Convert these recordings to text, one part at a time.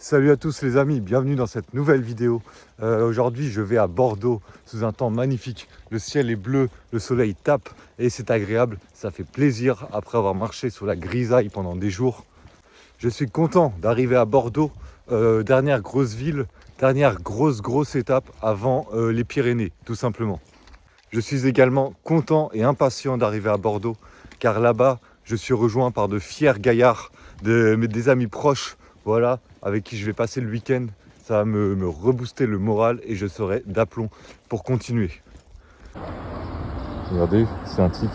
Salut à tous les amis, bienvenue dans cette nouvelle vidéo. Aujourd'hui je vais à Bordeaux sous un temps magnifique. Le ciel est bleu, le soleil tape et c'est agréable. Ça fait plaisir après avoir marché sur la grisaille pendant des jours. Je suis content d'arriver à Bordeaux, dernière grosse ville, dernière grosse étape avant les Pyrénées tout simplement. Je suis également content et impatient d'arriver à Bordeaux car là-bas je suis rejoint par de fiers gaillards, des amis proches. Voilà, avec qui je vais passer le week-end. Ça va me rebooster le moral et je serai d'aplomb pour continuer. Regardez, c'est un tic.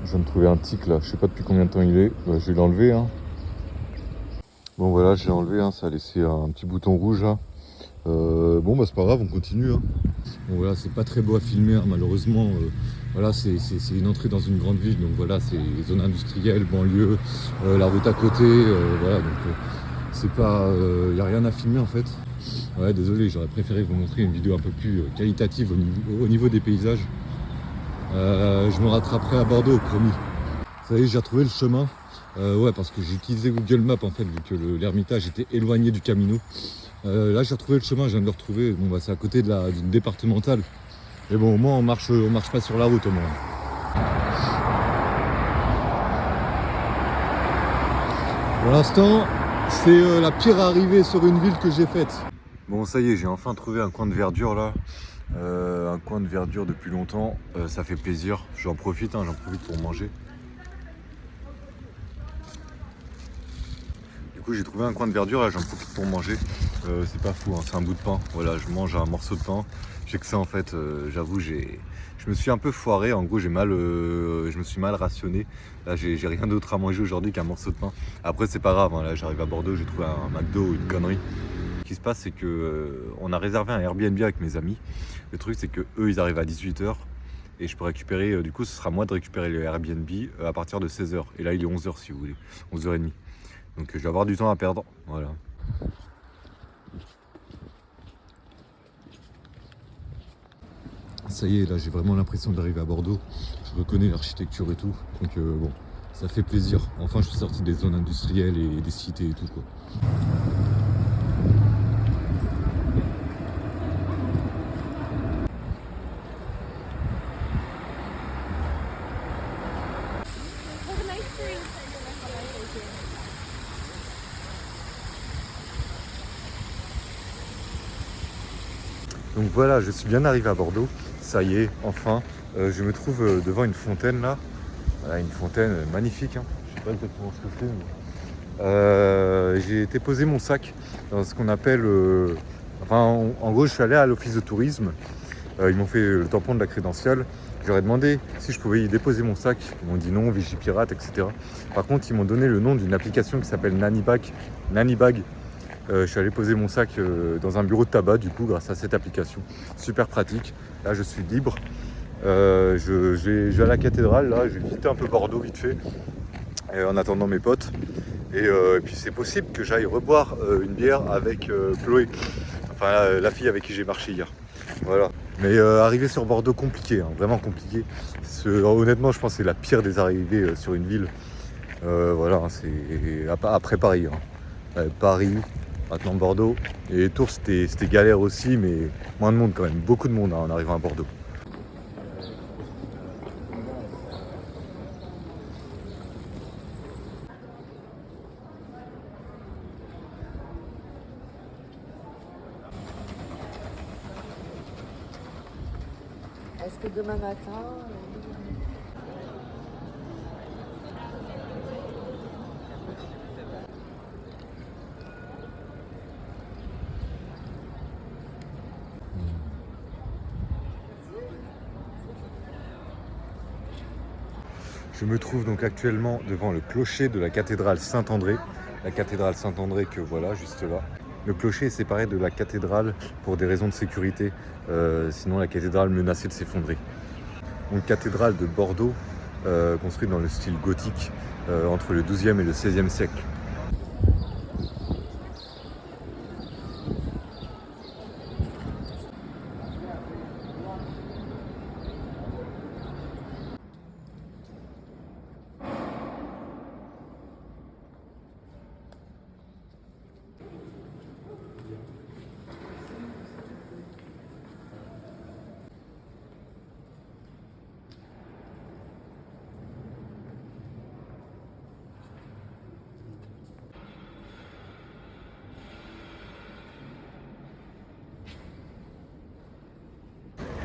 Je viens de trouver un tic là, je sais pas depuis combien de temps il est. Je vais l'enlever. Bon voilà, je l'ai enlevé, ça a laissé un petit bouton rouge là. Bon bah c'est pas grave, on continue. Bon voilà, c'est pas très beau à filmer malheureusement. Voilà, c'est une entrée dans une grande ville, donc voilà, c'est zone industrielle, banlieue, la route à côté, voilà, donc c'est pas, y a rien à filmer en fait. Ouais, désolé, j'aurais préféré vous montrer une vidéo un peu plus qualitative au niveau des paysages. Je me rattraperai à Bordeaux, promis. Ça y est, j'ai retrouvé le chemin. Ouais, parce que j'ai utilisé Google Maps en fait, vu que l'Ermitage était éloigné du Camino. Là, j'ai retrouvé le chemin, je viens de le retrouver. Bon, bah, c'est à côté d'une départementale. Mais bon, au moins, on marche pas sur la route au moins. Pour l'instant, c'est la pire arrivée sur une ville que j'ai faite. Bon, ça y est, j'ai enfin trouvé un coin de verdure là. Un coin de verdure depuis longtemps. Ça fait plaisir. J'en profite pour manger. Du coup j'ai trouvé un coin de verdure, là j'en profite pour manger. C'est pas fou, c'est un bout de pain. Voilà, je mange un morceau de pain. J'ai que ça en fait, j'avoue, je me suis un peu foiré. En gros je me suis mal rationné. Là j'ai rien d'autre à manger aujourd'hui qu'un morceau de pain. Après c'est pas grave, là j'arrive à Bordeaux, j'ai trouvé un McDo ou une connerie. Ce qui se passe c'est que on a réservé un Airbnb avec mes amis. Le truc c'est que eux ils arrivent à 18h. Et je peux récupérer, du coup ce sera moi de récupérer le Airbnb à partir de 16h. Et là il est 11h si vous voulez, 11h30. Donc je vais avoir du temps à perdre, voilà. Ça y est, là j'ai vraiment l'impression d'arriver à Bordeaux. Je reconnais l'architecture et tout, donc bon, ça fait plaisir. Enfin je suis sorti des zones industrielles et des cités et tout quoi. Donc voilà, je suis bien arrivé à Bordeaux. Ça y est, enfin, je me trouve devant une fontaine là. Voilà, une fontaine magnifique. Je sais pas exactement ce que c'est. Mais... j'ai été poser mon sac dans ce qu'on appelle... en gros, je suis allé à l'office de tourisme. Ils m'ont fait le tampon de la crédentiale. Je leur ai demandé si je pouvais y déposer mon sac. Ils m'ont dit non, Vigipirate, etc. Par contre, ils m'ont donné le nom d'une application qui s'appelle Nannybag. Je suis allé poser mon sac dans un bureau de tabac du coup grâce à cette application. Super pratique. Là je suis libre. Je vais à la cathédrale là, je vais visiter un peu Bordeaux vite fait. En attendant mes potes. Et puis c'est possible que j'aille reboire une bière avec Chloé. Enfin la fille avec qui j'ai marché hier. Voilà. Mais arriver sur Bordeaux compliqué, vraiment compliqué. Honnêtement je pense que c'est la pire des arrivées sur une ville. Voilà, c'est après Paris. Paris. Maintenant Bordeaux. Et Tours c'était galère aussi, mais moins de monde quand même, beaucoup de monde en arrivant à Bordeaux. Est-ce que demain matin... Je me trouve donc actuellement devant le clocher de la cathédrale Saint-André. La cathédrale Saint-André que voilà, juste là. Le clocher est séparé de la cathédrale pour des raisons de sécurité. Sinon la cathédrale menaçait de s'effondrer. Une cathédrale de Bordeaux, construite dans le style gothique entre le XIIe et le XVIe siècle.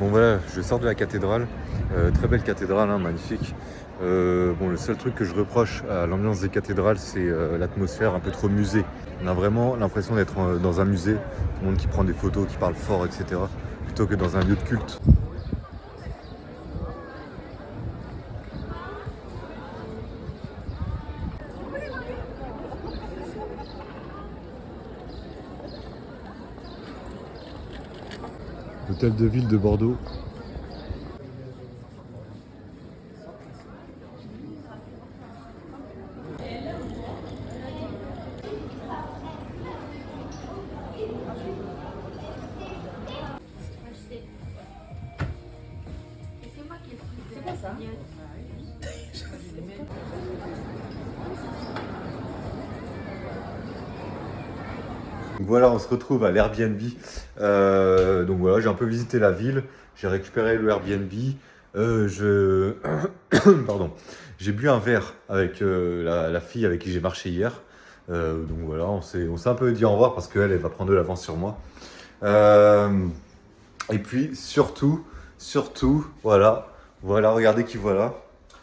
Bon voilà, je sors de la cathédrale, très belle cathédrale, hein, magnifique. Bon, le seul truc que je reproche à l'ambiance des cathédrales, c'est l'atmosphère un peu trop musée. On a vraiment l'impression d'être dans un musée, tout le monde qui prend des photos, qui parle fort, etc. plutôt que dans un lieu de culte. L'hôtel de ville de Bordeaux. C'est pas ça. Donc voilà, on se retrouve à l'Airbnb. Donc voilà, j'ai un peu visité la ville, j'ai récupéré le Airbnb. Pardon. J'ai bu un verre avec la fille avec qui j'ai marché hier. Donc voilà, on s'est un peu dit au revoir parce qu'elle va prendre de l'avance sur moi. Et puis surtout, voilà, regardez qui voilà.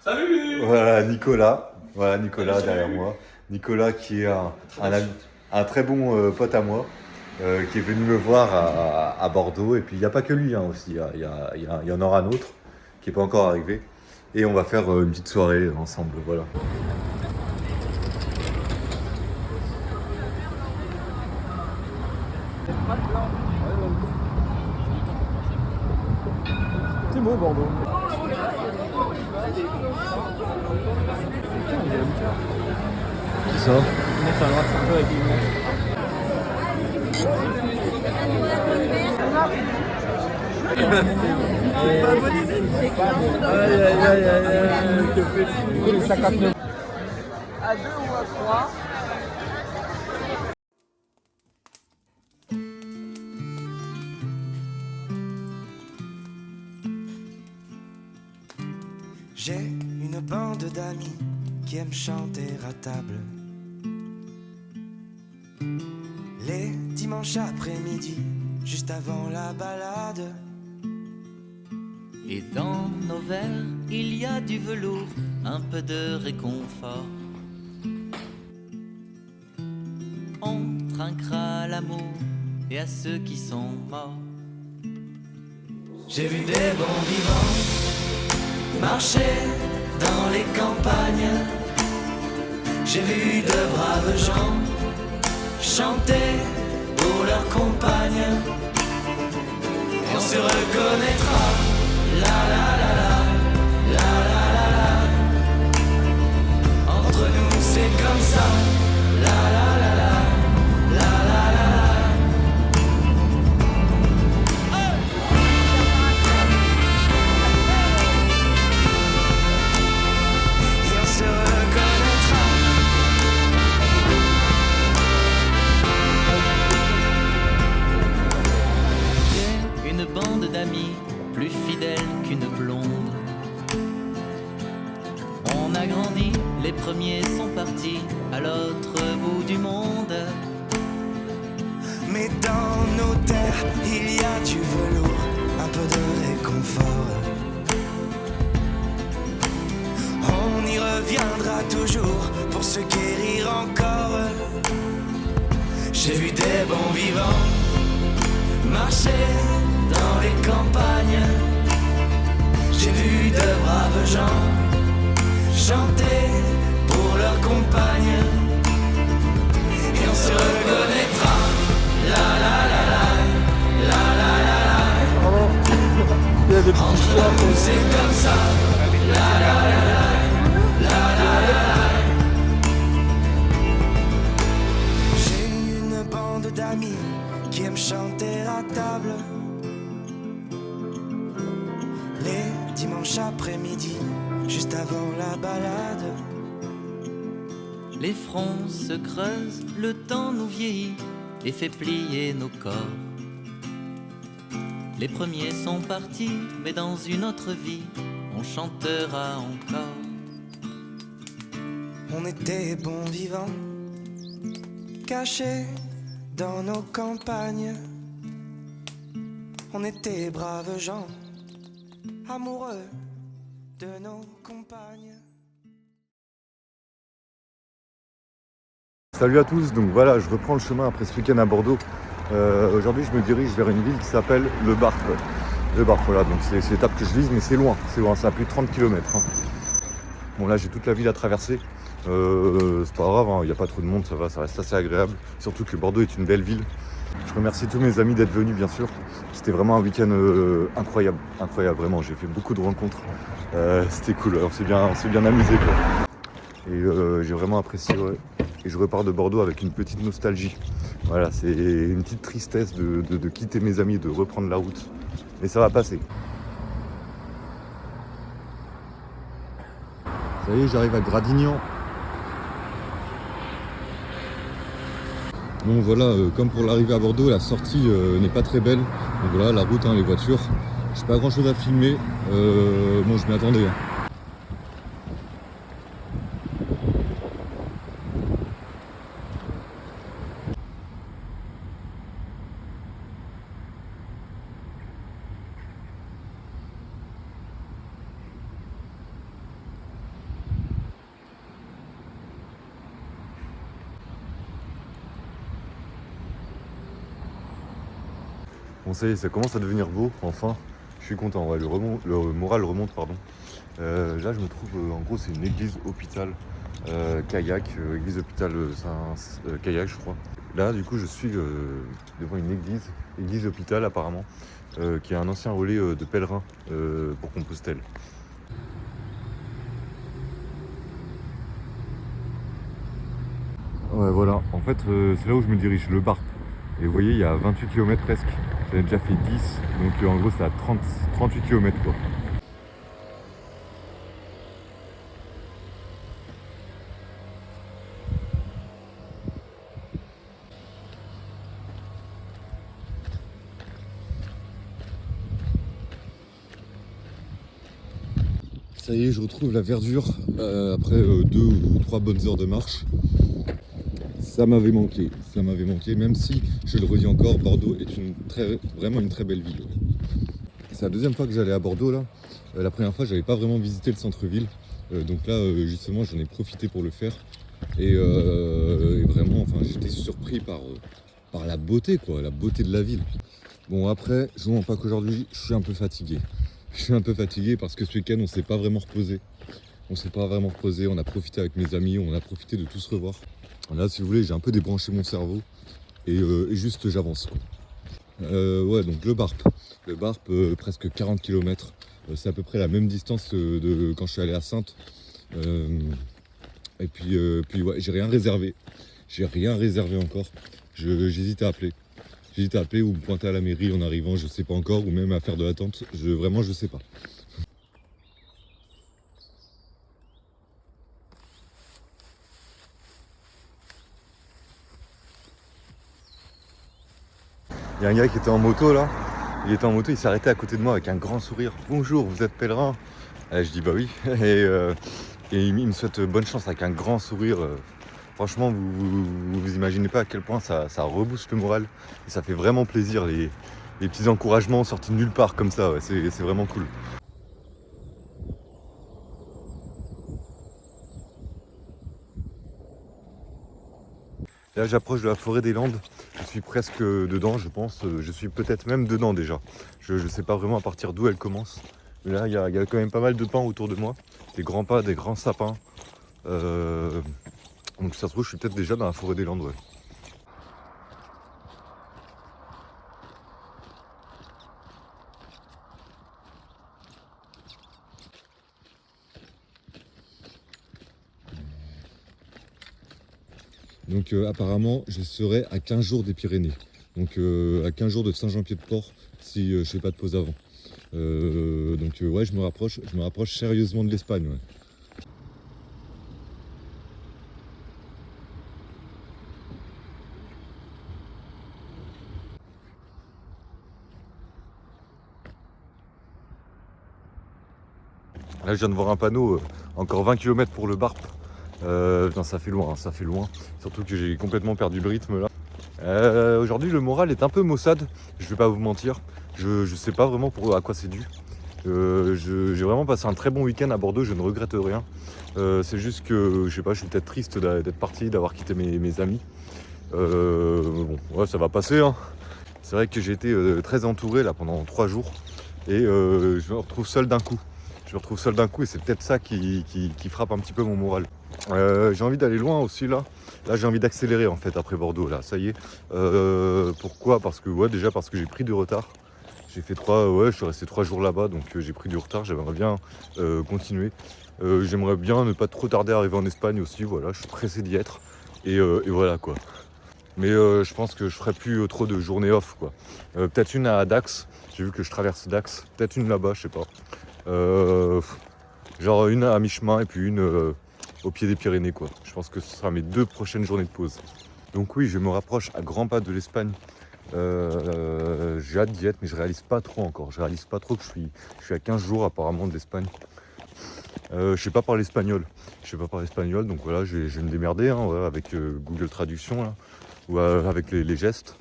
Salut! Voilà Nicolas derrière moi. Nicolas qui est un très bon pote à moi, qui est venu me voir à Bordeaux. Et puis il n'y a pas que lui, hein, aussi, il y en aura un autre qui n'est pas encore arrivé. Et on va faire une petite soirée ensemble, voilà. C'est beau Bordeaux. Qui ça? Ça va un peu avec les lunettes. À 2 ou à 3. J'ai une bande d'amis qui aiment chanter à table. Les dimanches après-midi, juste avant la balade. Et dans nos verres, il y a du velours, un peu de réconfort. On trinquera à l'amour et à ceux qui sont morts. J'ai vu des bons vivants marcher dans les campagnes. J'ai vu de braves gens chanter pour leurs compagnes. Et on se reconnaîtra. La la la la, la la la la. Entre nous c'est comme ça. La la la la, la la la la. Et on se reconnaîtra. J'ai une bande d'amis plus fidèle qu'une blonde. On a grandi, les premiers sont partis à l'autre bout du monde. Mais dans nos terres, il y a du velours, un peu de réconfort. On y reviendra toujours pour se guérir encore. J'ai vu des bons vivants marcher dans les campagnes. J'ai vu de braves gens chanter pour leurs compagnes. Et on se reconnaîtra. La la la la, la la la la. Entre nous c'est comme ça. La la la la, la la la la. J'ai une bande d'amis qui aiment chanter à table. Les dimanches après-midi, juste avant la balade. Les fronts se creusent, le temps nous vieillit et fait plier nos corps. Les premiers sont partis, mais dans une autre vie, on chantera encore. On était bons vivants, cachés dans nos campagnes. On était braves gens amoureux de nos compagnes. Salut à tous, donc voilà, je reprends le chemin après ce week-end à Bordeaux. Aujourd'hui, je me dirige vers une ville qui s'appelle Le Barp. Le Barp, voilà, donc c'est l'étape que je vise, mais c'est loin, ça a plus de 30 km. Bon, là, j'ai toute la ville à traverser. C'est pas grave, il n'y a pas trop de monde, ça va, ça reste assez agréable. Surtout que Bordeaux est une belle ville. Je remercie tous mes amis d'être venus, bien sûr. C'était vraiment un week-end incroyable, vraiment. J'ai fait beaucoup de rencontres. C'était cool, on s'est bien amusé, quoi. Et j'ai vraiment apprécié, ouais. Et je repars de Bordeaux avec une petite nostalgie. Voilà, c'est une petite tristesse de quitter mes amis et de reprendre la route. Mais ça va passer. Ça y est, j'arrive à Gradignan. Bon voilà, comme pour l'arrivée à Bordeaux, la sortie n'est pas très belle. Donc voilà, la route, les voitures. J'ai pas grand chose à filmer. Bon, je m'y attendais. Bon ça y est, ça commence à devenir beau, enfin. Je suis content, ouais, le moral remonte, pardon. Là je me trouve, en gros c'est une église hôpital kayak, église hôpital kayak je crois. Là du coup je suis devant une église hôpital apparemment, qui est un ancien relais de pèlerins pour Compostelle. Ouais voilà, en fait c'est là où je me dirige, le Barp. Et vous voyez, il y a 28 km presque. J'en ai déjà fait 10, donc en gros c'est à 38 km quoi. Ça y est, je retrouve la verdure après 2 ou 3 bonnes heures de marche. Ça m'avait manqué, même si, je le redis encore, Bordeaux est vraiment une très belle ville. C'est la deuxième fois que j'allais à Bordeaux là. La première fois, j'avais pas vraiment visité le centre-ville. Donc là, justement, j'en ai profité pour le faire. Et vraiment, enfin, j'étais surpris par la beauté, quoi, la beauté de la ville. Bon, après, je vous mens pas qu'aujourd'hui, je suis un peu fatigué. Je suis un peu fatigué parce que ce week-end, on s'est pas vraiment reposé. On a profité avec mes amis, on a profité de tous revoir. Là, si vous voulez, j'ai un peu débranché mon cerveau et juste j'avance. Ouais, donc le Barp, presque 40 km. C'est à peu près la même distance de quand je suis allé à Saintes. Et puis ouais, j'ai rien réservé encore. J'hésite à appeler. Ou me pointer à la mairie en arrivant, je sais pas encore, ou même à faire de l'attente. Vraiment, je sais pas. Il y a un gars qui était en moto là. Il s'est arrêté à côté de moi avec un grand sourire. Bonjour, vous êtes pèlerin? Je dis bah oui. Et il me souhaite bonne chance avec un grand sourire. Franchement, vous imaginez pas à quel point ça rebooste le moral. Et ça fait vraiment plaisir, les petits encouragements sortis de nulle part comme ça. Ouais, c'est vraiment cool. Là, j'approche de la forêt des Landes. Je suis presque dedans, je pense. Je suis peut-être même dedans déjà. Je sais pas vraiment à partir d'où elle commence. Mais là, il y a quand même pas mal de pins autour de moi. Des grands pins, des grands sapins. Donc ça se trouve, je suis peut-être déjà dans la forêt des Landes. Ouais. Donc apparemment, je serai à 15 jours des Pyrénées. Donc à 15 jours de Saint-Jean-Pied-de-Port si je fais pas de pause avant. Donc ouais, je me rapproche sérieusement de l'Espagne. Ouais. Là, je viens de voir un panneau, encore 20 km pour le Barp. Putain, ça fait loin. Surtout que j'ai complètement perdu le rythme là. Aujourd'hui, le moral est un peu maussade, je vais pas vous mentir. Je sais pas vraiment à quoi c'est dû. J'ai vraiment passé un très bon week-end à Bordeaux, je ne regrette rien. C'est juste que, je sais pas, je suis peut-être triste d'être parti, d'avoir quitté mes amis. Bon, ouais, ça va passer, hein. C'est vrai que j'ai été très entouré là pendant 3 jours et je me retrouve seul d'un coup. Et c'est peut-être ça qui frappe un petit peu mon moral. J'ai envie d'aller loin aussi là. Là j'ai envie d'accélérer en fait après Bordeaux là, ça y est. Pourquoi? Parce que déjà parce que j'ai pris du retard. J'ai fait je suis resté 3 jours là-bas, donc j'ai pris du retard, j'aimerais bien continuer. J'aimerais bien ne pas trop tarder à arriver en Espagne aussi, voilà, je suis pressé d'y être. Et voilà quoi. Mais je pense que je ferai plus trop de journées off quoi. Peut-être une à Dax, j'ai vu que je traverse Dax, peut-être une là-bas, je sais pas. Genre une à mi-chemin et puis une au pied des Pyrénées quoi. Je pense que ce sera mes 2 prochaines journées de pause. Donc oui, je me rapproche à grands pas de l'Espagne. J'ai hâte d'y être, mais je réalise pas trop encore. Je réalise pas trop que je suis à 15 jours apparemment de l'Espagne. Je sais pas parler espagnol. Donc voilà, je vais me démerder hein, voilà, avec Google Traduction là, ou avec les gestes.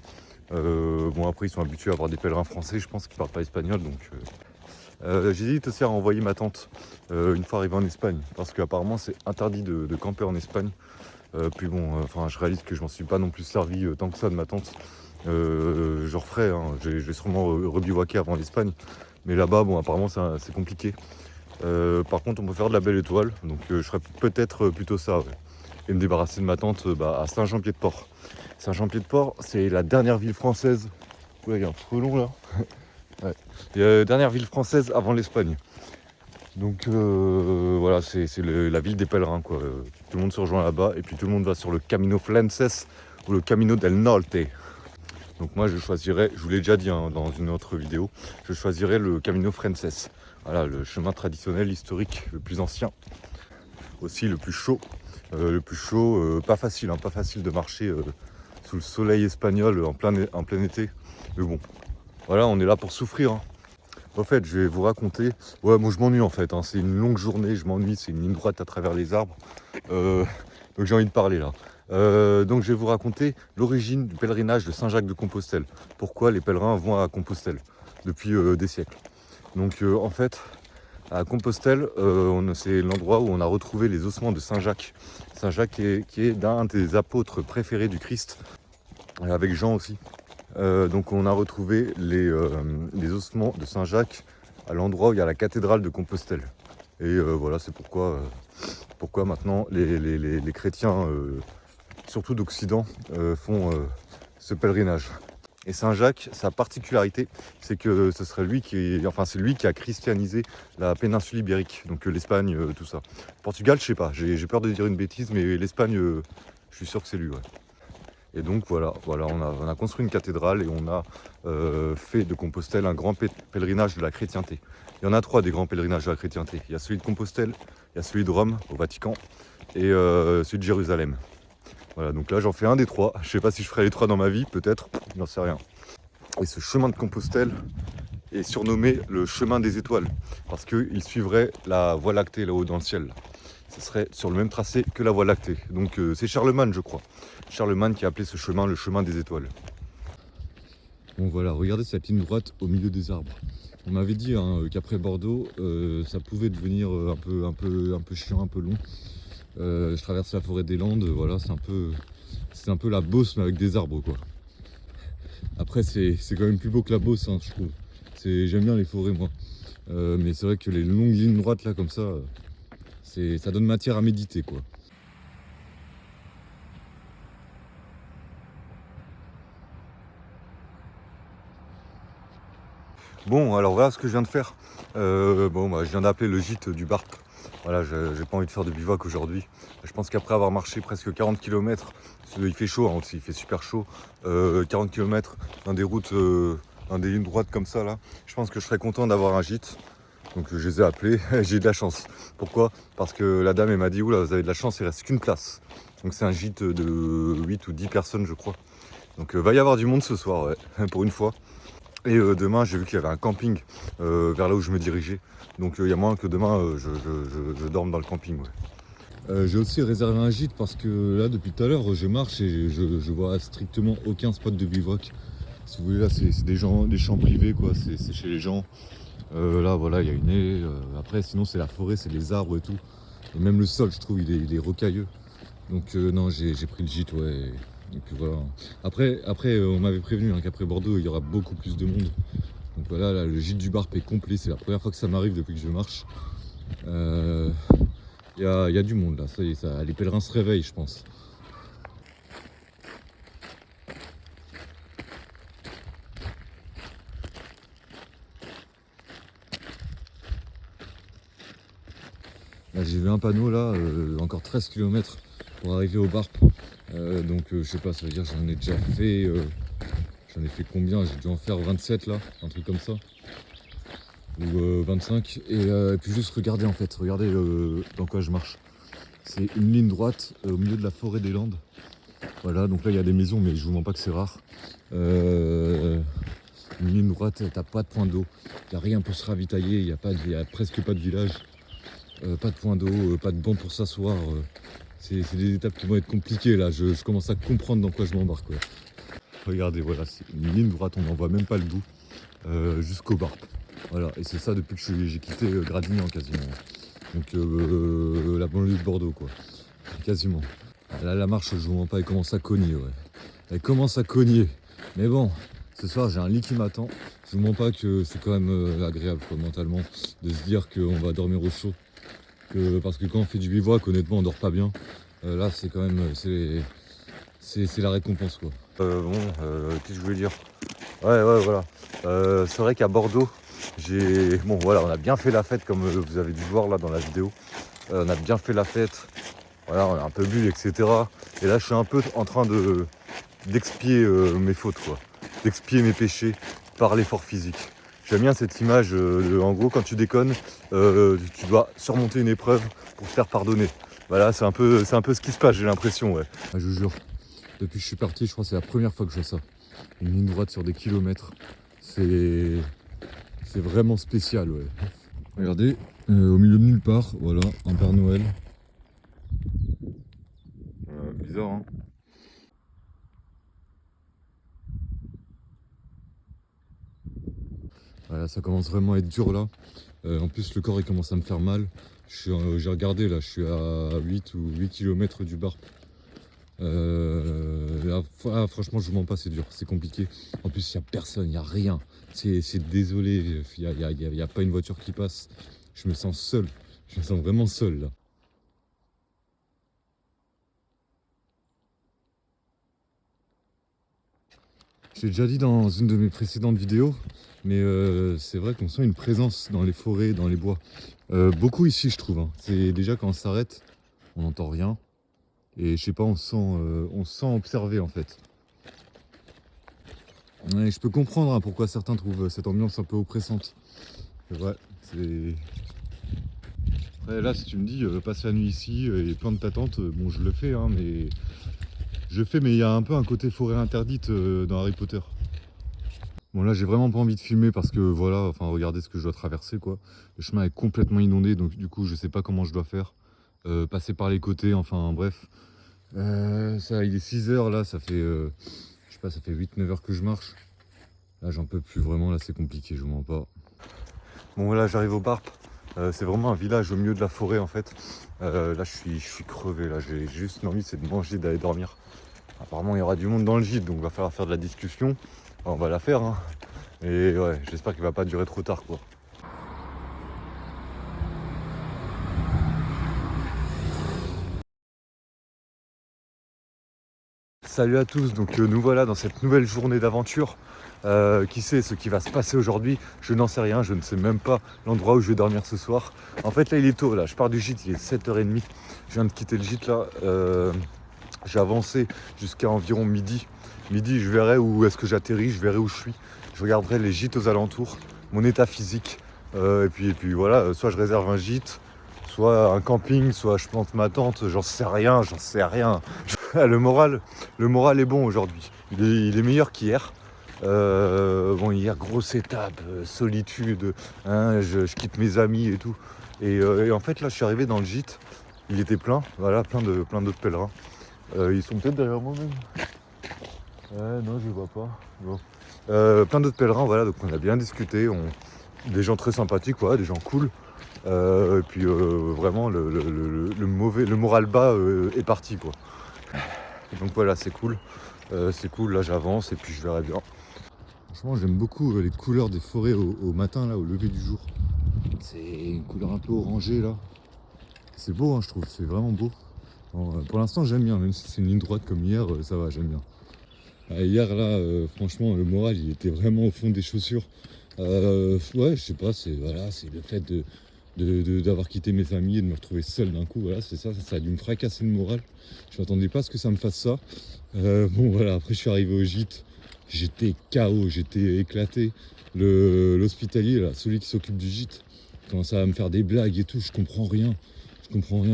Bon après ils sont habitués à avoir des pèlerins français, je pense qu'ils parlent pas espagnol donc. J'hésite aussi à renvoyer ma tante une fois arrivé en Espagne, parce qu'apparemment c'est interdit de camper en Espagne. Puis bon, je réalise que je m'en suis pas non plus servi tant que ça de ma tante. Je referai, hein. Je vais sûrement rebivouaquer avant l'Espagne, mais là-bas, bon, apparemment c'est compliqué. Par contre, on peut faire de la belle étoile, donc je ferai peut-être plutôt ça, ouais. Et me débarrasser de ma tante à Saint-Jean-Pied-de-Port. Saint-Jean-Pied-de-Port, c'est la dernière ville française. Ouais, il y a un frelon là. Ouais. La dernière ville française avant l'Espagne. Donc voilà, c'est la ville des pèlerins quoi. Tout le monde se rejoint là-bas et puis tout le monde va sur le Camino Frances ou le Camino del Norte. Donc moi je choisirais, je vous l'ai déjà dit hein, dans une autre vidéo, je choisirais le Camino Frances. Voilà, le chemin traditionnel, historique, le plus ancien. Aussi le plus chaud. Pas facile de marcher sous le soleil espagnol en plein été. Mais bon, voilà, on est là pour souffrir. Hein. En fait, je vais vous raconter. Ouais, moi je m'ennuie en fait. Hein. C'est une longue journée, je m'ennuie. C'est une ligne droite à travers les arbres. Donc j'ai envie de parler là. Donc je vais vous raconter l'origine du pèlerinage de Saint-Jacques-de-Compostelle. Pourquoi les pèlerins vont à Compostelle depuis des siècles. Donc en fait, à Compostelle, c'est l'endroit où on a retrouvé les ossements de Saint-Jacques. Saint-Jacques qui est d'un des apôtres préférés du Christ, avec Jean aussi. Donc on a retrouvé les ossements de Saint-Jacques à l'endroit où il y a la cathédrale de Compostelle. Et voilà, c'est pourquoi maintenant les chrétiens, surtout d'Occident, font ce pèlerinage. Et Saint-Jacques, sa particularité, c'est que c'est lui qui a christianisé la péninsule ibérique, donc l'Espagne, tout ça. Portugal, je sais pas, j'ai peur de dire une bêtise, mais l'Espagne, je suis sûr que c'est lui, ouais. Et donc voilà, on a construit une cathédrale et on a fait de Compostelle un grand pèlerinage de la chrétienté. Il y en a 3 des grands pèlerinages de la chrétienté. Il y a celui de Compostelle, il y a celui de Rome, au Vatican, et celui de Jérusalem. Voilà, donc là j'en fais un des 3. Je sais pas si je ferai les 3 dans ma vie, peut-être, j'en sais rien. Et ce chemin de Compostelle est surnommé le chemin des étoiles, parce qu'il suivrait la Voie lactée là-haut dans le ciel. Ce serait sur le même tracé que la Voie lactée. Donc c'est Charlemagne, je crois. Charlemagne qui a appelé ce chemin le chemin des étoiles. Bon voilà, regardez cette ligne droite au milieu des arbres. On m'avait dit hein, qu'après Bordeaux, ça pouvait devenir un peu chiant, un peu long. Je traverse la forêt des Landes, voilà, c'est un peu la Beauce mais avec des arbres quoi. Après c'est quand même plus beau que la Beauce, hein, je trouve. J'aime bien les forêts moi. Mais c'est vrai que les longues lignes droites là comme ça, ça donne matière à méditer quoi. Bon, alors voilà ce que je viens de faire. Je viens d'appeler le gîte du Barp. Voilà, j'ai pas envie de faire de bivouac aujourd'hui. Je pense qu'après avoir marché presque 40 km, il fait chaud hein, aussi, il fait super chaud. 40 km dans des routes, dans des lignes droites comme ça là, je pense que je serais content d'avoir un gîte. Donc je les ai appelés, j'ai eu de la chance. Pourquoi? Parce que la dame elle m'a dit oula, vous avez de la chance, il reste qu'une place. Donc c'est un gîte de 8 ou 10 personnes je crois. Donc va y avoir du monde ce soir, ouais, pour une fois. Et demain j'ai vu qu'il y avait un camping vers là où je me dirigeais. Donc il y a moyen que demain je dorme dans le camping. Ouais. J'ai aussi réservé un gîte parce que là depuis tout à l'heure je marche et je vois strictement aucun spot de bivouac. Si vous voulez là c'est des champs privés quoi, c'est chez les gens. Là voilà, il y a une haie. Après sinon c'est la forêt, c'est les arbres et tout. Et même le sol, je trouve, il est rocailleux. Donc non, j'ai pris le gîte, ouais. Et puis voilà. Après on m'avait prévenu hein, qu'après Bordeaux, il y aura beaucoup plus de monde. Donc voilà, là, le gîte du Barp est complet. C'est la première fois que ça m'arrive depuis que je marche. Il y a du monde là, ça y est, les pèlerins se réveillent, je pense. Là, j'ai vu un panneau là, encore 13 km pour arriver au Barp. Donc je sais pas, ça veut dire que j'en ai déjà fait. J'en ai fait combien? J'ai dû en faire 27 là, un truc comme ça. Ou 25. Et puis juste regardez en fait, regardez dans quoi je marche. C'est une ligne droite au milieu de la forêt des Landes. Voilà, donc là il y a des maisons, mais je vous mens pas que c'est rare. Une ligne droite, t'as pas de point d'eau, il n'y a rien pour se ravitailler, il y a presque pas de village. Pas de point d'eau, pas de banc pour s'asseoir. C'est des étapes qui vont être compliquées là, je commence à comprendre dans quoi je m'embarque. Ouais. Regardez, voilà, c'est une ligne droite, on n'en voit même pas le bout, jusqu'au Barp. Voilà, et c'est ça depuis que j'ai quitté Gradignan quasiment. Donc la banlieue de Bordeaux quoi, quasiment. Là la marche, je vous mens pas, elle commence à cogner, ouais. Elle commence à cogner. Mais bon, ce soir j'ai un lit qui m'attend. Je vous mens pas que c'est quand même agréable quoi, mentalement, de se dire qu'on va dormir au chaud. Parce que quand on fait du bivouac, honnêtement on dort pas bien. Là c'est quand même, c'est la récompense quoi. Qu'est-ce que je voulais dire? Ouais, voilà. C'est vrai qu'à Bordeaux, bon voilà, on a bien fait la fête comme vous avez dû voir là dans la vidéo. On a bien fait la fête. Voilà, on a un peu bu, etc. Et là je suis un peu en train d'expier mes fautes quoi. D'expier mes péchés par l'effort physique. J'aime bien cette image, en gros quand tu déconnes, tu dois surmonter une épreuve pour te faire pardonner. Voilà, c'est un peu ce qui se passe, j'ai l'impression, ouais. Je vous jure, depuis que je suis parti, je crois que c'est la première fois que je fais ça. Une ligne droite sur des kilomètres, c'est vraiment spécial, ouais. Regardez, au milieu de nulle part, voilà, un Père Noël. Bizarre, hein. Voilà, ça commence vraiment à être dur là. En plus le corps il commence à me faire mal. J'ai regardé là, je suis à 8 ou 8 km du Barp. Là, franchement je vous mens pas, c'est dur, c'est compliqué. En plus il n'y a personne, il n'y a rien. C'est désolé, il n'y a pas une voiture qui passe. Je me sens seul, je me sens vraiment seul là. J'ai déjà dit dans une de mes précédentes vidéos, mais c'est vrai qu'on sent une présence dans les forêts, dans les bois. Beaucoup ici je trouve, hein. C'est déjà quand on s'arrête, on n'entend rien. Et je sais pas, on se sent observé en fait. Ouais, je peux comprendre hein, pourquoi certains trouvent cette ambiance un peu oppressante. C'est vrai, c'est... Après là si tu me dis passer la nuit ici et plein de ta tente, bon je le fais hein, mais... mais il y a un peu un côté forêt interdite dans Harry Potter. Bon là j'ai vraiment pas envie de filmer parce que voilà, enfin regardez ce que je dois traverser quoi. Le chemin est complètement inondé donc du coup je sais pas comment je dois faire. Passer par les côtés, enfin bref. Ça il est 6 h là, ça fait je sais pas, ça fait 8-9 heures que je marche. Là j'en peux plus vraiment, là c'est compliqué, je vous mens pas. Bon voilà j'arrive au Barp. C'est vraiment un village au milieu de la forêt en fait. Là je suis crevé, là j'ai juste une envie, c'est de manger, d'aller dormir. Apparemment il y aura du monde dans le gîte donc il va falloir faire de la discussion. On va la faire hein. Et ouais, j'espère qu'il va pas durer trop tard quoi. Salut à tous, donc nous voilà dans cette nouvelle journée d'aventure. Qui sait ce qui va se passer aujourd'hui? Je n'en sais rien, je ne sais même pas l'endroit où je vais dormir ce soir. En fait là il est tôt, là je pars du gîte, il est 7h30. Je viens de quitter le gîte là. J'ai avancé jusqu'à environ midi. Midi je verrai où est-ce que j'atterris, je verrai où je suis. Je regarderai les gîtes aux alentours, mon état physique. Et puis voilà, soit je réserve un gîte, soit un camping, soit je plante ma tente, j'en sais rien. Le moral est bon aujourd'hui. Il est meilleur qu'hier. Bon, hier, grosse étape, solitude, hein, je quitte mes amis et tout. Et en fait, là, je suis arrivé dans le gîte. Il était plein, voilà, plein d'autres pèlerins. Ils sont peut-être derrière moi même. Non, je les vois pas. Bon. Plein d'autres pèlerins, voilà, donc on a bien discuté. des gens très sympathiques, ouais, des gens cool. Et puis vraiment le moral bas est parti quoi. Donc voilà, c'est cool. Là j'avance et puis je verrai bien. Franchement j'aime beaucoup les couleurs des forêts au matin là, au lever du jour. C'est une couleur un peu orangée là. C'est beau hein, je trouve, c'est vraiment beau. Bon, pour l'instant j'aime bien, même si c'est une ligne droite comme hier, ça va, j'aime bien. Hier là, franchement le moral il était vraiment au fond des chaussures. Ouais, je sais pas, c'est le fait d'avoir quitté mes amis et de me retrouver seul d'un coup. Voilà, c'est ça a dû me fracasser le moral. Je m'attendais pas à ce que ça me fasse ça. Bon voilà, après je suis arrivé au gîte, j'étais KO, j'étais éclaté. L'hospitalier là, celui qui s'occupe du gîte, commence à me faire des blagues et tout, je comprends rien.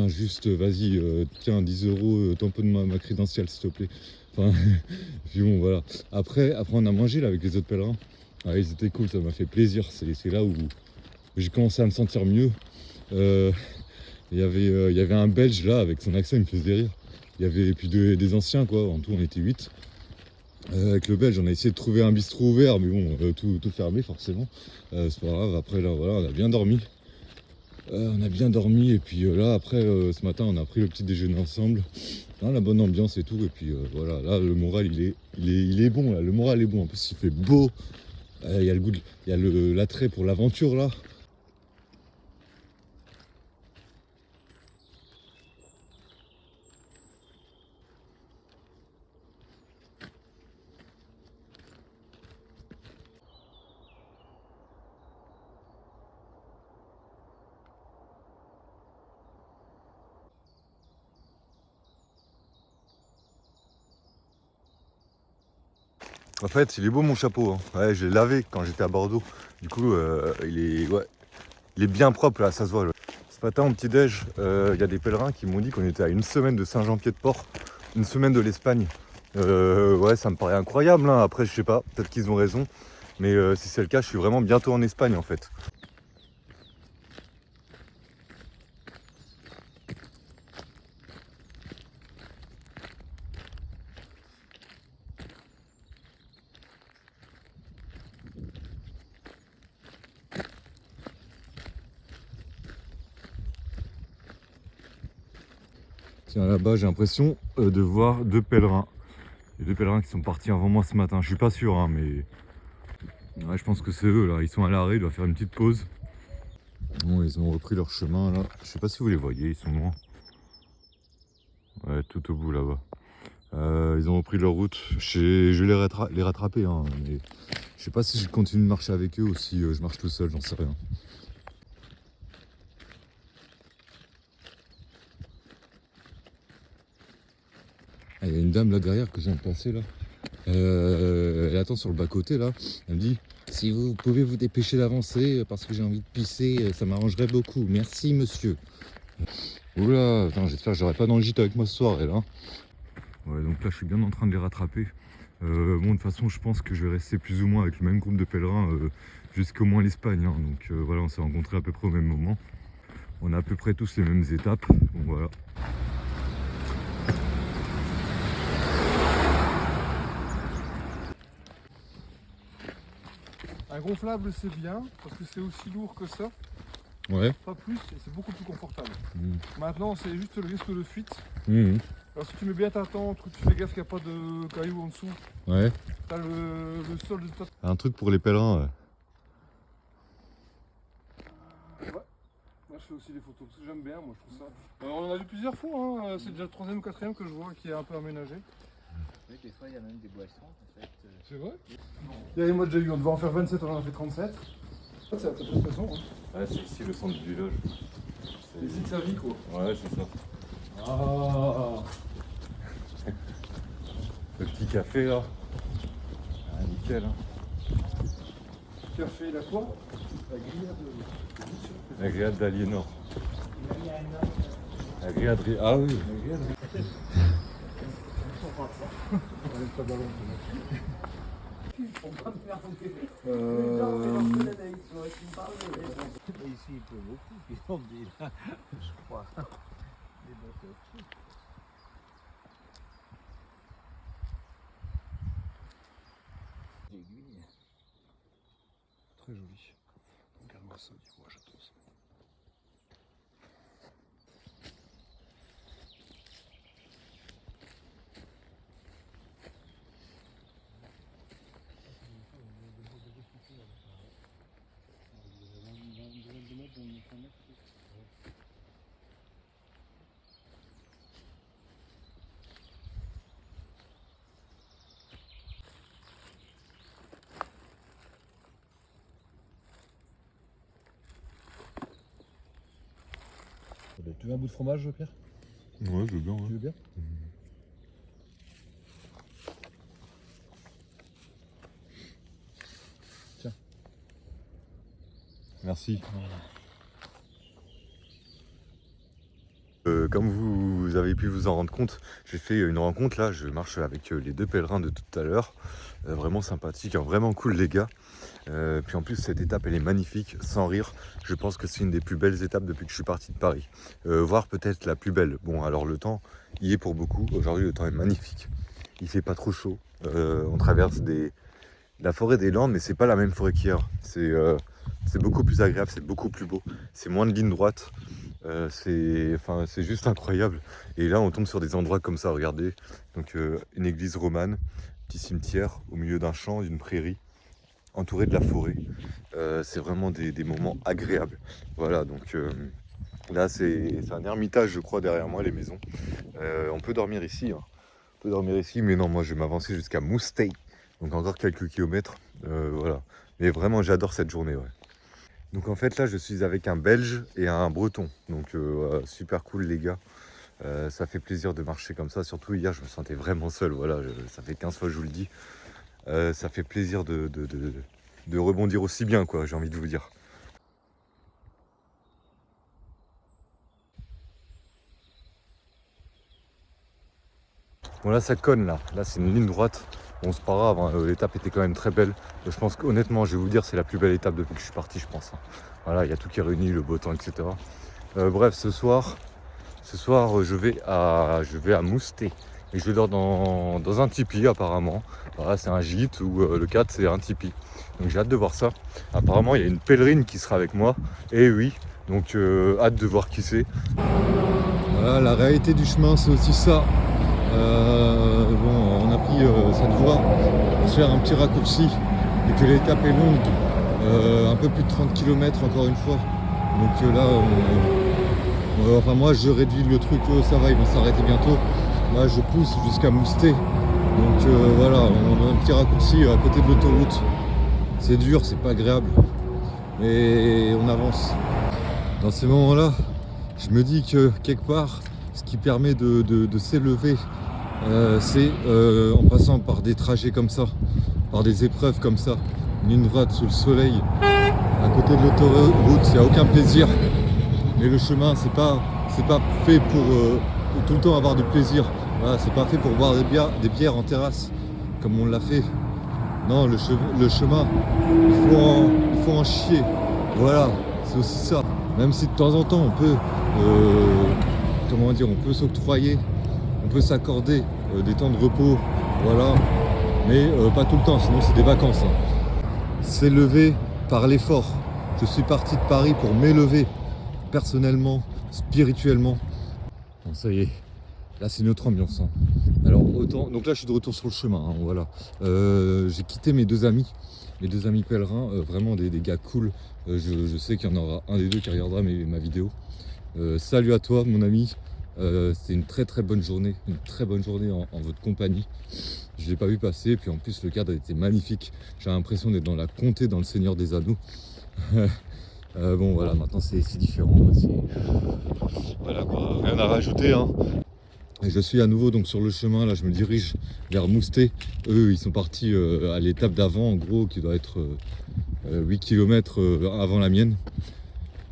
Juste vas-y, tiens 10 €, tamponne ma crédentiale s'il te plaît. Enfin, puis bon voilà. Après on a mangé là avec les autres pèlerins. Ah, ils étaient cool, ça m'a fait plaisir. C'est là où j'ai commencé à me sentir mieux. Il y avait un Belge là, avec son accent, il me faisait rire. Il y avait puis des anciens quoi, en tout on était 8. Avec le Belge, on a essayé de trouver un bistrot ouvert, mais bon, tout fermé forcément. C'est pas grave, après là voilà, on a bien dormi. Et puis là après ce matin on a pris le petit déjeuner ensemble. Dans la bonne ambiance et tout, et puis voilà, là le moral il est bon, là, le moral est bon, en plus il fait beau. Il y a le goût, il y a l'attrait pour l'aventure là. En fait, il est beau mon chapeau. Hein. Ouais, je l'ai lavé quand j'étais à Bordeaux. Du coup, il est bien propre là, ça se voit. Là. Ce matin, au petit-déj, il y a des pèlerins qui m'ont dit qu'on était à une semaine de Saint-Jean-Pied-de-Port, une semaine de l'Espagne. Ouais, ça me paraît incroyable. Hein. Après, je sais pas, peut-être qu'ils ont raison. Mais si c'est le cas, je suis vraiment bientôt en Espagne en fait. Tiens, là-bas, j'ai l'impression de voir deux pèlerins. Les deux pèlerins qui sont partis avant moi ce matin. Je suis pas sûr, hein, mais ouais, je pense que c'est eux là. Ils sont à l'arrêt, ils doivent faire une petite pause. Bon, ils ont repris leur chemin là. Je sais pas si vous les voyez, ils sont loin. Ouais, tout au bout là-bas. Ils ont repris leur route. Je vais les rattraper, hein, mais je sais pas si je continue de marcher avec eux ou si je marche tout seul, j'en sais rien. Ah, il y a une dame là derrière que je viens de passer là. Elle attend sur le bas-côté là. Elle me dit si vous pouvez vous dépêcher d'avancer parce que j'ai envie de pisser, ça m'arrangerait beaucoup. Merci monsieur. Oula, attends, j'espère que j'aurai pas dans le gîte avec moi ce soir elle. Hein. Ouais, donc là je suis bien en train de les rattraper. Bon, de toute façon, je pense que je vais rester plus ou moins avec le même groupe de pèlerins jusqu'au moins l'Espagne. Hein. Donc voilà, on s'est rencontrés à peu près au même moment. On a à peu près tous les mêmes étapes. Donc voilà. Un gonflable c'est bien parce que c'est aussi lourd que ça, Ouais. pas plus, et c'est beaucoup plus confortable. Mmh. Maintenant c'est juste le risque de fuite. Mmh. Alors si tu mets bien ta tente, que tu fais gaffe qu'il n'y a pas de cailloux en dessous, Ouais. t'as le sol de ta... Un truc pour les pèlerins. Moi je fais aussi des photos parce que j'aime bien, moi je trouve ça. On en a vu plusieurs fois, hein. C'est déjà le 3e ou 4e que je vois qui est un peu aménagé. Oui, des fois il y a même des boissons en fait. C'est vrai. Derrière moi déjà eu, on devait en faire 27, on en a fait 37. C'est la façon. Hein. Ouais, c'est ici le centre du village. C'est ici que ça vit quoi. Ouais, c'est ça. Ah. Le petit café là. Ah, nickel. Hein. Café, la quoi? La grillade d'Aliénor. La grillade. Ah oui. Ici, il pleut beaucoup, puis on me dit là, je crois. Les bateaux. Très joli. ça, ouais, j'adore ça. Tu veux un bout de fromage, Pierre? Ouais, je veux bien. Tu veux bien? Tiens. Merci. Comme vous avez pu vous en rendre compte, j'ai fait une rencontre là, je marche avec les deux pèlerins de tout à l'heure. Vraiment sympathique, hein, vraiment cool les gars. Puis en plus cette étape elle est magnifique, sans rire. Je pense que c'est une des plus belles étapes depuis que je suis parti de Paris. Voire peut-être la plus belle. Bon alors le temps y est pour beaucoup. Aujourd'hui le temps est magnifique. Il fait pas trop chaud. On traverse la forêt des Landes, mais c'est pas la même forêt qu'hier. C'est beaucoup plus agréable, c'est beaucoup plus beau. C'est moins de lignes droites. C'est juste incroyable. Et là on tombe sur des endroits comme ça, regardez. Donc une église romane, petit cimetière au milieu d'un champ, d'une prairie, entouré de la forêt. C'est vraiment des moments agréables. Voilà, donc là c'est un ermitage je crois derrière moi, les maisons. On peut dormir ici, hein. On peut dormir ici, mais non, moi je vais m'avancer jusqu'à Moustay. Donc encore quelques kilomètres, voilà. Mais vraiment j'adore cette journée, ouais. Donc en fait là je suis avec un Belge et un Breton. Donc super cool les gars. Ça fait plaisir de marcher comme ça. Surtout hier je me sentais vraiment seul, voilà. Ça fait 15 fois que je vous le dis. Ça fait plaisir de rebondir aussi bien, quoi, j'ai envie de vous dire. Bon là ça conne là c'est une ligne droite. Bon c'est pas grave, hein, l'étape était quand même très belle. Je pense qu'honnêtement je vais vous dire c'est la plus belle étape depuis que je suis parti je pense. Voilà, il y a tout qui est réuni, le beau temps, etc. Bref, ce soir je vais à Mousté. Et je dors dans un tipi apparemment. Voilà, c'est un gîte où le cadre c'est un tipi. Donc j'ai hâte de voir ça. Apparemment il y a une pèlerine qui sera avec moi. Et oui, donc hâte de voir qui c'est. Voilà, la réalité du chemin c'est aussi ça. Bon, on a pris cette voie pour se faire un petit raccourci et que l'étape est longue, un peu plus de 30 km encore une fois. Donc là, enfin moi je réduis le truc, ça va, ils vont s'arrêter bientôt. Là je pousse jusqu'à Mousté. Donc voilà, on a un petit raccourci à côté de l'autoroute. C'est dur, c'est pas agréable, mais on avance. Dans ces moments-là, je me dis que quelque part, ce qui permet de s'élever, c'est en passant par des trajets comme ça, par des épreuves comme ça, une ligne droite sous le soleil, à côté de l'autoroute, il n'y a aucun plaisir. Mais le chemin, c'est pas fait pour tout le temps avoir du plaisir. Voilà, c'est pas fait pour boire des bières en terrasse, comme on l'a fait. Non, le chemin, il faut en chier. Voilà, c'est aussi ça. Même si de temps en temps, on peut, on peut s'octroyer, on peut s'accorder des temps de repos, voilà. Mais pas tout le temps, sinon c'est des vacances. Hein. S'élever par l'effort. Je suis parti de Paris pour m'élever personnellement, spirituellement. Bon, ça y est, là c'est une autre ambiance. Hein. Alors autant, donc là je suis de retour sur le chemin, hein, voilà. J'ai quitté mes deux amis pèlerins, vraiment des gars cool. Je sais qu'il y en aura un des deux qui regardera ma vidéo. Salut à toi mon ami. C'était une très bonne journée, en votre compagnie. Je ne l'ai pas vu passer, puis en plus le cadre était magnifique. J'ai l'impression d'être dans la comté, dans le Seigneur des Anneaux. Bon voilà, maintenant c'est différent. Voilà quoi, rien à rajouter. Hein. Et je suis à nouveau donc sur le chemin, là je me dirige vers Mousté. Eux ils sont partis à l'étape d'avant en gros, qui doit être 8 km avant la mienne.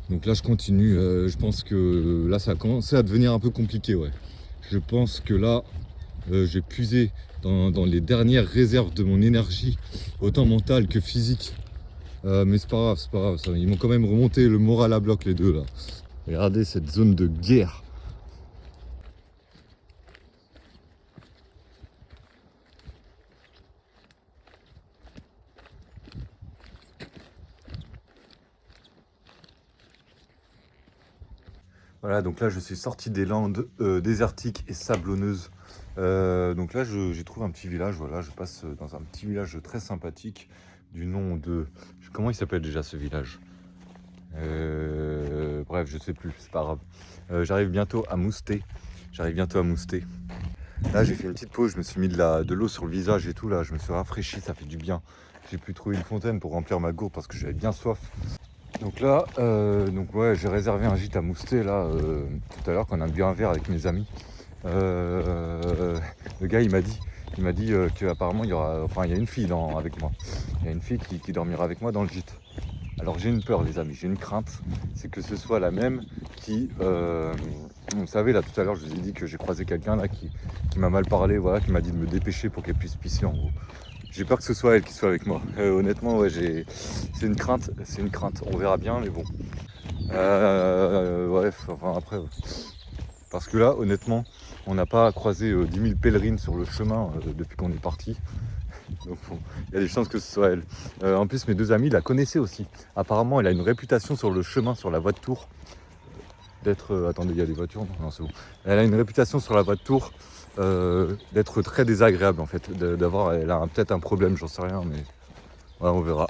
Donc là je continue, je pense que là ça a commencé à devenir un peu compliqué, ouais. Je pense que là j'ai puisé dans les dernières réserves de mon énergie, autant mentale que physique. Mais c'est pas grave, ça. Ils m'ont quand même remonté le moral à bloc les deux là. Regardez cette zone de guerre. Voilà, donc là je suis sorti des landes désertiques et sablonneuses. Donc là j'ai trouvé un petit village, voilà, je passe dans un petit village très sympathique du nom de... Comment il s'appelle déjà ce village? Bref, je sais plus, c'est pas grave. J'arrive bientôt à Moustet. Là j'ai fait une petite pause, je me suis mis de l'eau sur le visage et tout, là je me suis rafraîchi, ça fait du bien. J'ai pu trouver une fontaine pour remplir ma gourde parce que j'avais bien soif. Donc là, ouais, j'ai réservé un gîte à Moustet là tout à l'heure quand on a bu un verre avec mes amis. Le gars il m'a dit qu'apparemment il y a une fille avec moi. Il y a une fille qui dormira avec moi dans le gîte. Alors j'ai une peur les amis, j'ai une crainte, c'est que ce soit la même qui... vous savez là tout à l'heure je vous ai dit que j'ai croisé quelqu'un là qui m'a mal parlé, voilà, qui m'a dit de me dépêcher pour qu'elle puisse pisser en gros. J'ai peur que ce soit elle qui soit avec moi. Honnêtement ouais c'est une crainte, on verra bien mais bon. Enfin après... Parce que là honnêtement on n'a pas croisé 10 000 pèlerines sur le chemin depuis qu'on est parti. Donc bon, il y a des chances que ce soit elle. En plus mes deux amis la connaissaient aussi. Apparemment elle a une réputation sur le chemin, sur la voie de Tours d'être... attendez, il y a des voitures? Non, c'est bon. Elle a une réputation sur la voie de Tours d'être très désagréable en fait. Elle a peut-être un problème, j'en sais rien, mais ouais, on verra.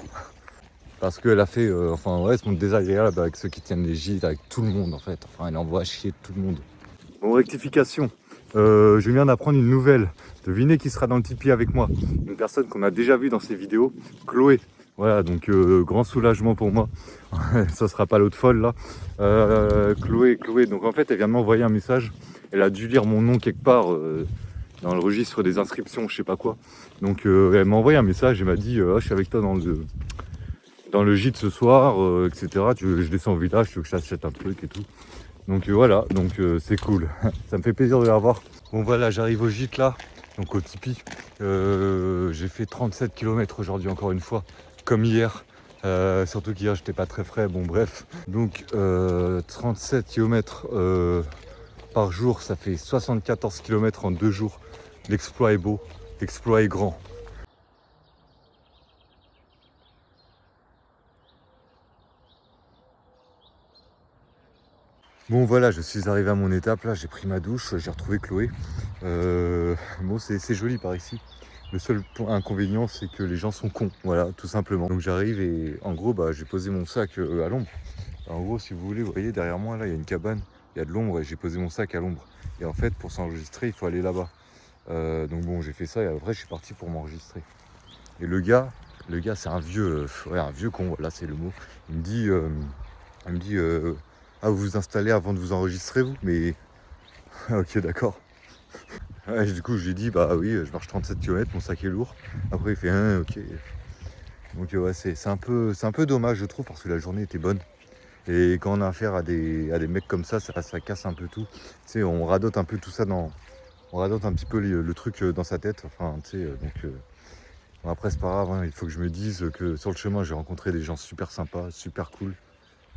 Parce qu'elle a fait... elle se montre désagréable avec ceux qui tiennent les gîtes, avec tout le monde en fait. Enfin elle envoie chier tout le monde. Bon, rectification. Je viens d'apprendre une nouvelle. Devinez qui sera dans le Tipeee avec moi. Une personne qu'on a déjà vue dans ses vidéos, Chloé. Voilà, donc grand soulagement pour moi. Ça sera pas l'autre folle là. Chloé, donc en fait elle vient de m'envoyer un message. Elle a dû lire mon nom quelque part dans le registre des inscriptions, je sais pas quoi. Donc elle m'a envoyé un message et m'a dit je suis avec toi dans le gîte ce soir, etc. Je descends au village, tu veux que je t'achète un truc et tout. Donc voilà, donc c'est cool. Ça me fait plaisir de la revoir. Bon voilà, j'arrive au gîte là, donc au Tipeee. J'ai fait 37 km aujourd'hui encore une fois, comme hier. Surtout qu'hier j'étais pas très frais, bon bref. Donc 37 km par jour, ça fait 74 km en 2 jours. L'exploit est beau, l'exploit est grand. Bon voilà, je suis arrivé à mon étape, là j'ai pris ma douche, j'ai retrouvé Chloé. Bon c'est joli par ici. Le seul inconvénient c'est que les gens sont cons, voilà, tout simplement. Donc j'arrive et en gros j'ai posé mon sac à l'ombre. En gros si vous voulez, vous voyez derrière moi là il y a une cabane, il y a de l'ombre et j'ai posé mon sac à l'ombre. Et en fait pour s'enregistrer il faut aller là-bas. Donc bon j'ai fait ça et après je suis parti pour m'enregistrer. Et le gars c'est un vieux con, voilà c'est le mot. Il me dit ah, vous vous installez avant de vous enregistrer, vous? Mais... ok, d'accord. Ouais, du coup, je lui ai dit, bah oui, je marche 37 km, mon sac est lourd. Après, il fait, ok. Donc, ouais, c'est un peu dommage, je trouve, parce que la journée était bonne. Et quand on a affaire à des mecs comme ça casse un peu tout. Tu sais, on radote un peu tout ça on radote un petit peu le truc dans sa tête. Enfin, tu sais, donc... Bon, après, c'est pas grave, hein, il faut que je me dise que sur le chemin, j'ai rencontré des gens super sympas, super cool.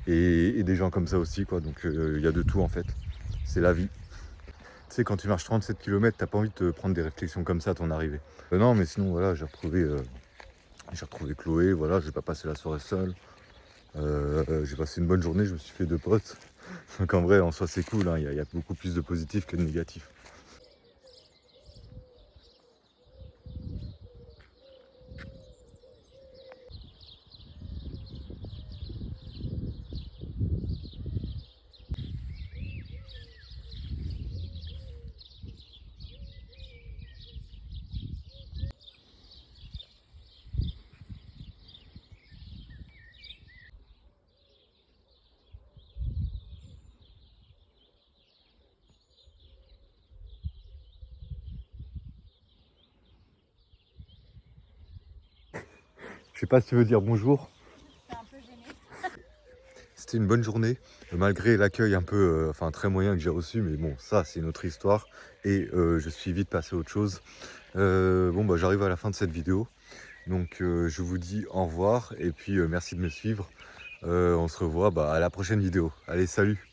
Et des gens comme ça aussi quoi, donc il y a de tout en fait, c'est la vie. Tu sais quand tu marches 37 km t'as pas envie de te prendre des réflexions comme ça à ton arrivée. Non mais sinon voilà j'ai retrouvé Chloé, voilà je vais pas passer la soirée seul. J'ai passé une bonne journée, je me suis fait 2 potes. Donc en vrai en soi c'est cool, hein, y a beaucoup plus de positifs que de négatifs. Je sais pas si tu veux dire bonjour. T'es un peu gêné. C'était une bonne journée, malgré l'accueil un peu, très moyen que j'ai reçu, mais bon, ça c'est une autre histoire. Et je suis vite passé à autre chose. J'arrive à la fin de cette vidéo. Donc je vous dis au revoir et puis merci de me suivre. On se revoit à la prochaine vidéo. Allez, salut!